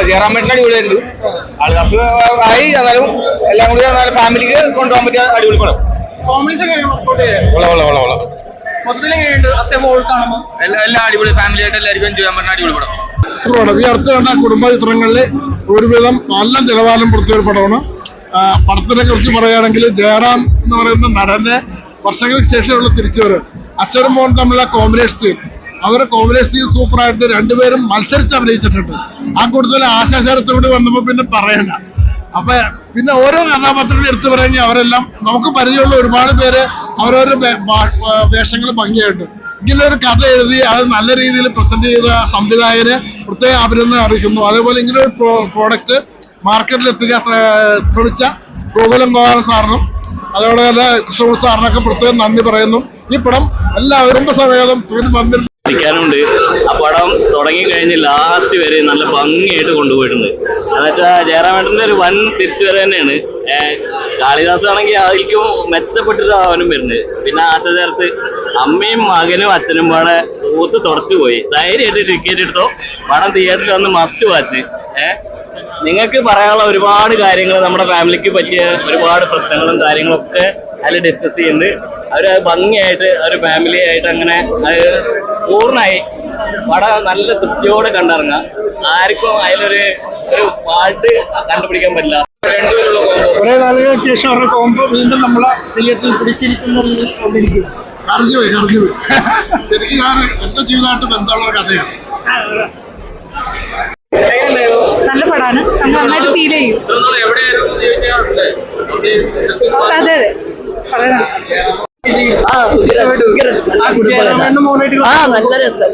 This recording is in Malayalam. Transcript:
ജയറാമേട്ടൻ അടിപൊളിയായിരുന്നു. ആള് ആയി എന്നാലും എല്ലാം കൂടി ഫാമിലിക്ക് കൊണ്ടുപോകാൻ പറ്റിയ അടിപൊളി പടം. എല്ലാം അടിപൊളി, ഫാമിലി ആയിട്ട് എല്ലാവർക്കും എൻജോയ് ചെയ്യാൻ പറ്റുന്ന അടിപൊളി പടം. ഈ അടുത്ത് കണ്ട കുടുംബ ചിത്രങ്ങളിൽ ഒരുവിധം നല്ല നിലവാരം പുറത്തിയ ഒരു പടമാണ്. പടത്തിനെ കുറിച്ച് പറയുകയാണെങ്കിൽ ജയറാം എന്ന് പറയുന്ന നടന്റെ വർഷങ്ങൾക്ക് ശേഷമുള്ള തിരിച്ചുവരവ്, അച്ഛനും മോൻ തമ്മിലുള്ള കോമ്പിനേഷൻ സീൻ, അവരെ കോമ്പിനേഷൻ സീൻ സൂപ്പറായിട്ട് രണ്ടുപേരും മത്സരിച്ച് അഭിനയിച്ചിട്ടുണ്ട്. ആ കൂടുതൽ ആശാചാരത്തോട് വന്നപ്പോൾ പിന്നെ പറയണ്ട. അപ്പൊ പിന്നെ ഓരോ കഥാപാത്രങ്ങളും എടുത്തു പറയുകയാണെങ്കിൽ അവരെല്ലാം നമുക്ക് പരിചയമുള്ള ഒരുപാട് പേര് അവരവരുടെ വേഷങ്ങൾ ഭംഗിയായിട്ട് ഇങ്ങനെ ഒരു കഥ എഴുതി അത് നല്ല രീതിയിൽ പ്രസന്റ് ചെയ്ത സംവിധായകന് പ്രത്യേക അഭിനന്ദനം അറിയിക്കുന്നു. അതേപോലെ ഇങ്ങനെ ഒരു പ്രോഡക്റ്റ് മാർക്കറ്റിൽ എത്തിക്കാൻ ശ്രമിച്ച ഗോകുലം ഗോപാലൻ സാറിനും അതേപോലെ തന്നെ കൃഷ്ണകുമാർ സാറിനൊക്കെ പ്രത്യേകം നന്ദി പറയുന്നു. ഈ പടം എല്ലാവരും സമേതം ിക്കാനുണ്ട്. ആ പടം തുടങ്ങിക്കഴിഞ്ഞ് ലാസ്റ്റ് വരെ നല്ല ഭംഗിയായിട്ട് കൊണ്ടുപോയിട്ടുണ്ട്. എന്നുവെച്ചാൽ ജയറാമേട്ടന്റെ ഒരു വൻ തിരിച്ചുവരവ് തന്നെയാണ്. കാളിദാസ് ആണെങ്കിൽ അതിലേക്കും മെച്ചപ്പെട്ടിട്ട് അവനും വരുന്നത്. പിന്നെ ആശ ചേർത്ത് അമ്മയും മകനും അച്ഛനും പാടെ ഊത്ത് തുടച്ചു പോയി. ധൈര്യമായിട്ട് ടിക്കറ്റ് എടുത്തോ, പടം തിയേറ്ററിൽ വന്ന് മസ്റ്റ് വാച്ച്. നിങ്ങൾക്ക് പറയാനുള്ള ഒരുപാട് കാര്യങ്ങൾ, നമ്മുടെ ഫാമിലിക്ക് പറ്റിയ ഒരുപാട് പ്രശ്നങ്ങളും കാര്യങ്ങളൊക്കെ അതിൽ ഡിസ്കസ് ചെയ്യുന്നുണ്ട്. അവർ ഭംഗിയായിട്ട് ഒരു ഫാമിലി ആയിട്ട് അങ്ങനെ അത് പൂർണ്ണമായി പടം നല്ല തൃപ്തിയോടെ കണ്ടിറങ്ങാം. ആർക്കും അതിലൊരു പാട്ട് കണ്ടുപിടിക്കാൻ പറ്റില്ല. കുറെ നാളുകൾക്ക് ശേഷം അവരുടെ കോമ്പോ വീണ്ടും നമ്മളെ തെയ്യത്തിൽ പിടിച്ചിരിക്കുന്നതിരിക്കും. ശരിക്കും ഞാൻ എന്റെ ജീവിതമായിട്ട് ബന്ധമുള്ള കഥയാണ്. നല്ല പടമാണ്, നമുക്ക് നന്നായിട്ട് ഫീൽ ചെയ്യും. അതെ അതെ നല്ല രസം.